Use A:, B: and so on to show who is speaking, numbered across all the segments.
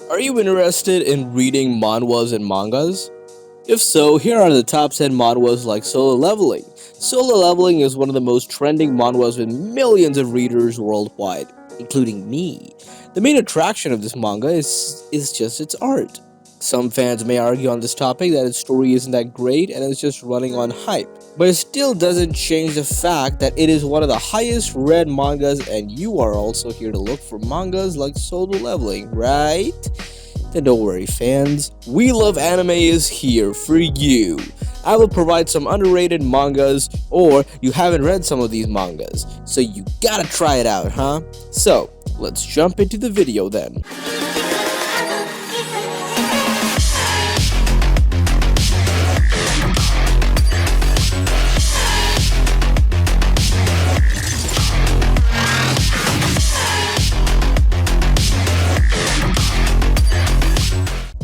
A: Are you interested in reading manhwas and mangas? If so, here are the top 10 manhwas like Solo Leveling. Solo Leveling is one of the most trending manhwas with millions of readers worldwide, including me. The main attraction of this manga is just its art. Some fans may argue on this topic that its story isn't that great and it's just running on hype, but it still doesn't change the fact that it is one of the highest read mangas, and you are also here to look for mangas like Solo Leveling, right? Then don't worry, fans. We Love Anime is here for you. I will provide some underrated mangas, or you haven't read some of these mangas, so you gotta try it out, huh? So, let's jump into the video then.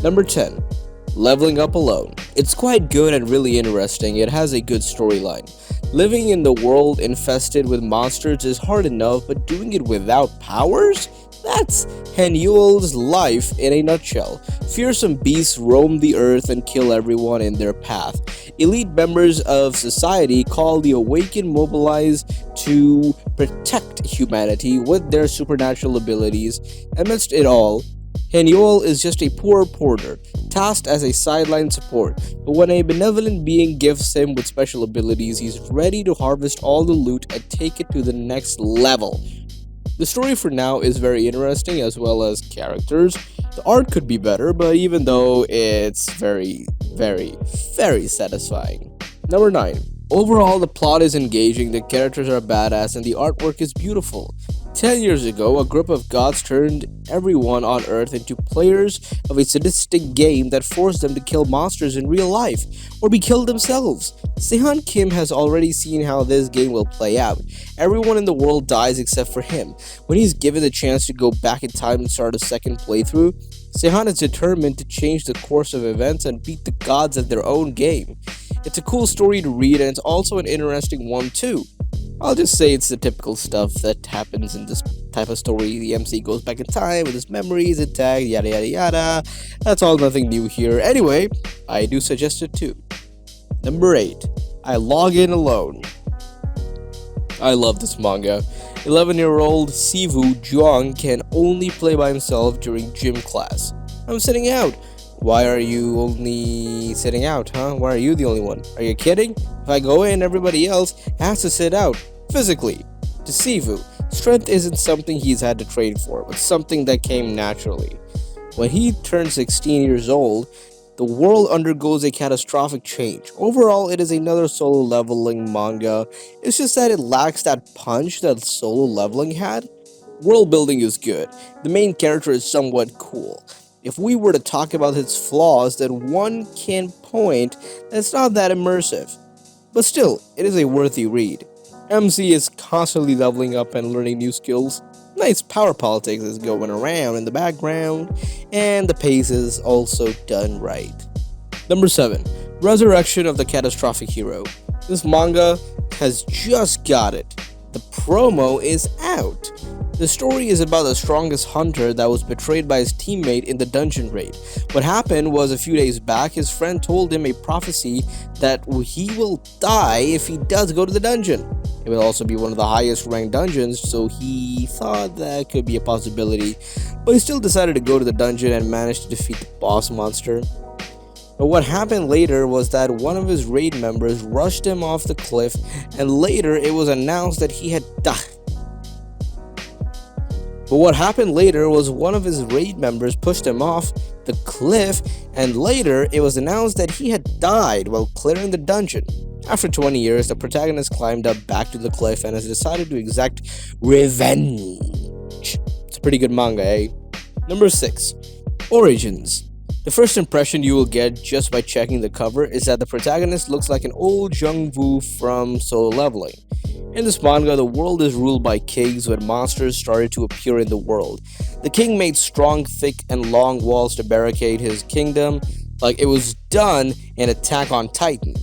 A: Number 10. Leveling Up Alone. It's quite good and really interesting. It has a good storyline. Living in the world infested with monsters is hard enough, but doing it without powers? That's Hanyul's life in a nutshell. Fearsome beasts roam the earth and kill everyone in their path. Elite members of society called the Awakened mobilize to protect humanity with their supernatural abilities. Amidst it all, Hanyul is just a poor porter, tasked as a sideline support, but when a benevolent being gifts him with special abilities, he's ready to harvest all the loot and take it to the next level. The story for now is very interesting, as well as characters. The art could be better, but even though it's very satisfying. Number 9. Overall, the plot is engaging, the characters are badass, and the artwork is beautiful. 10 years ago, a group of gods turned everyone on Earth into players of a sadistic game that forced them to kill monsters in real life, or be killed themselves. Sehan Kim has already seen how this game will play out. Everyone in the world dies except for him. When he's given the chance to go back in time and start a second playthrough, Sehan is determined to change the course of events and beat the gods at their own game. It's a cool story to read, and it's also an interesting one too. I'll just say it's the typical stuff that happens in this type of story. The MC goes back in time with his memories intact, yada yada yada. That's all, nothing new here. Anyway, I do suggest it too. Number 8. I Log In Alone. I love this manga. 11-year-old Sivu Juang can only play by himself during gym class. I'm sitting out. Why are you only sitting out, huh? Why are you the only one? Are you kidding? If I go in, everybody else has to sit out. Physically. To Sivu, strength isn't something he's had to train for, but something that came naturally. When he turned 16 years old, the world undergoes a catastrophic change. Overall, it is another Solo Leveling manga. It's just that it lacks that punch that Solo Leveling had. World building is good. The main character is somewhat cool. If we were to talk about its flaws, then one can point that it's not that immersive. But still, it is a worthy read. MC is constantly leveling up and learning new skills. Nice power politics is going around in the background, and the pace is also done right. Number 7. Resurrection of the Catastrophic Hero. This manga has just got it. The promo is out. The story is about the strongest hunter that was betrayed by his teammate in the dungeon raid. What happened was, a few days back, his friend told him a prophecy that he will die if he does go to the dungeon. It will also be one of the highest ranked dungeons, so he thought that could be a possibility, but he still decided to go to the dungeon and managed to defeat the boss monster. But what happened later was that one of his raid members rushed him off the cliff, and later it was announced that he had died. But what happened later was one of his raid members pushed him off the cliff, and later it was announced that he had died while clearing the dungeon. After 20 years, the protagonist climbed up back to the cliff and has decided to exact revenge. It's a pretty good manga, eh? Number 6. Origins. The first impression you will get just by checking the cover is that the protagonist looks like an old Jungwoo from Solo Leveling. In this manga, the world is ruled by kings when monsters started to appear in the world. The king made strong, thick, and long walls to barricade his kingdom, like it was done in Attack on Titan.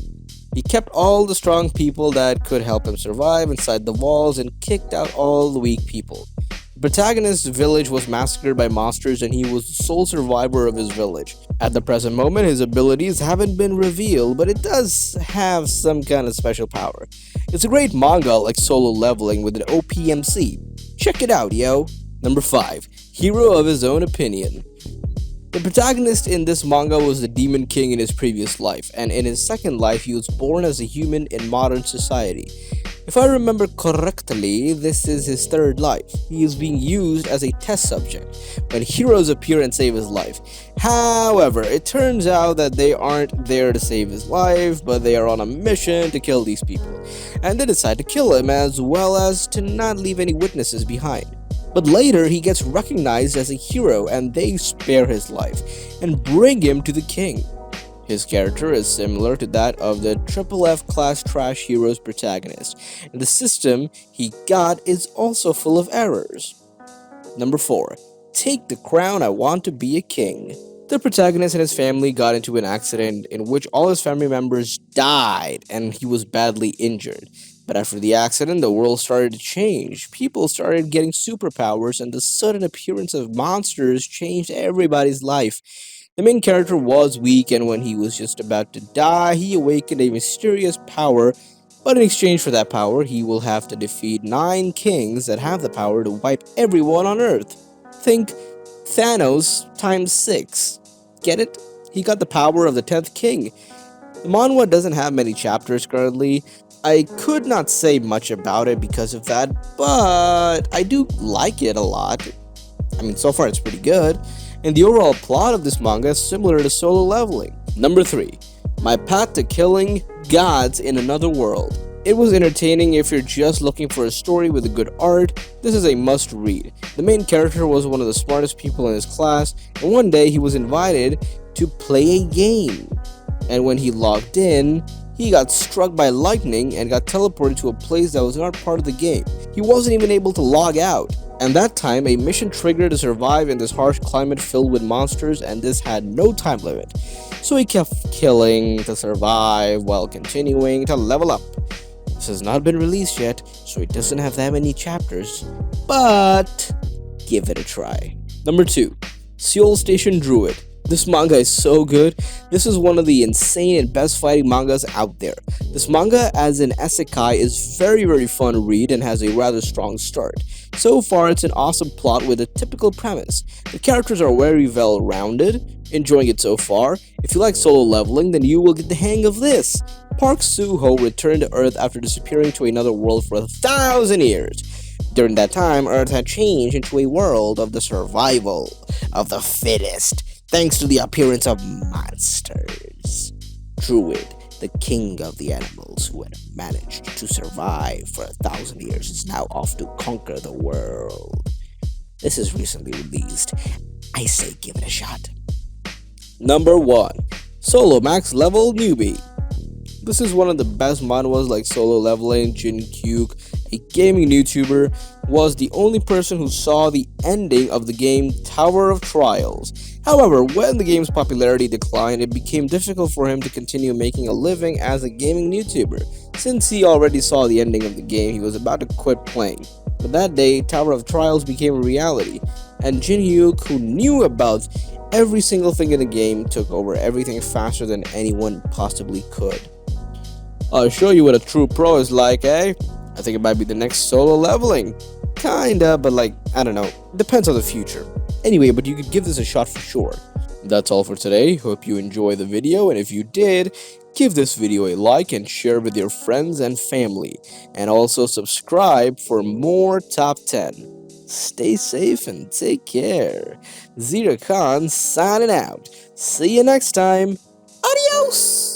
A: He kept all the strong people that could help him survive inside the walls and kicked out all the weak people. The protagonist's village was massacred by monsters and he was the sole survivor of his village. At the present moment, his abilities haven't been revealed, but it does have some kind of special power. It's a great manga like Solo Leveling with an OPMC. Check it out, yo! Number 5. Hero of his own opinion. The protagonist in this manga was the Demon King in his previous life, and in his second life he was born as a human in modern society. If I remember correctly, this is his third life. He is being used as a test subject when heroes appear and save his life. However, it turns out that they aren't there to save his life, but they are on a mission to kill these people. And they decide to kill him as well as to not leave any witnesses behind. But later, he gets recognized as a hero and they spare his life and bring him to the king. His character is similar to that of the FFF class trash hero's protagonist, and the system he got is also full of errors. Number 4. Take the crown, I want to be a king. The protagonist and his family got into an accident in which all his family members died and he was badly injured. But after the accident, the world started to change. People started getting superpowers, and the sudden appearance of monsters changed everybody's life. The main character was weak, and when he was just about to die, he awakened a mysterious power. But in exchange for that power, he will have to defeat 9 kings that have the power to wipe everyone on Earth. Think Thanos times 6. Get it? He got the power of the 10th king. The manhwa doesn't have many chapters currently. I could not say much about it because of that, but I do like it a lot. I mean, so far it's pretty good, and the overall plot of this manga is similar to Solo Leveling. Number 3. My Path to Killing Gods in Another World. It was entertaining if you're just looking for a story with a good art. This is a must read. The main character was one of the smartest people in his class, and one day he was invited to play a game. And when he logged in, he got struck by lightning and got teleported to a place that was not part of the game. He wasn't even able to log out. And that time, a mission triggered to survive in this harsh climate filled with monsters, and this had no time limit. So he kept killing to survive while continuing to level up. This has not been released yet, so it doesn't have that many chapters, but give it a try. Number 2. Seoul Station Druid. This manga is so good. This is one of the insane and best fighting mangas out there. This manga as an isekai is very fun to read and has a rather strong start. So far, it's an awesome plot with a typical premise. The characters are very well rounded. Enjoying it so far. If you like Solo Leveling, then you will get the hang of this. Park Suho returned to Earth after disappearing to another world for 1,000 years. During that time, Earth had changed into a world of the survival of the fittest, thanks to the appearance of monsters. Druid, the king of the animals who had managed to survive for 1,000 years, is now off to conquer the world. This is recently released. I say give it a shot. Number 1. Solo Max Level Newbie. This is one of the best manhwas like Solo Leveling. Jin Hyuk, a gaming YouTuber, was the only person who saw the ending of the game Tower of Trials. However, when the game's popularity declined, it became difficult for him to continue making a living as a gaming YouTuber. Since he already saw the ending of the game, he was about to quit playing. But that day, Tower of Trials became a reality, and Jin Hyuk, who knew about every single thing in the game, took over everything faster than anyone possibly could. I'll show you what a true pro is like, eh? I think it might be the next Solo Leveling. Kinda, but I don't know. Depends on the future. Anyway, but you could give this a shot for sure. That's all for today. Hope you enjoyed the video, and if you did, give this video a like and share with your friends and family. And also subscribe for more Top 10. Stay safe and take care. Zira Khan signing out. See you next time. Adios!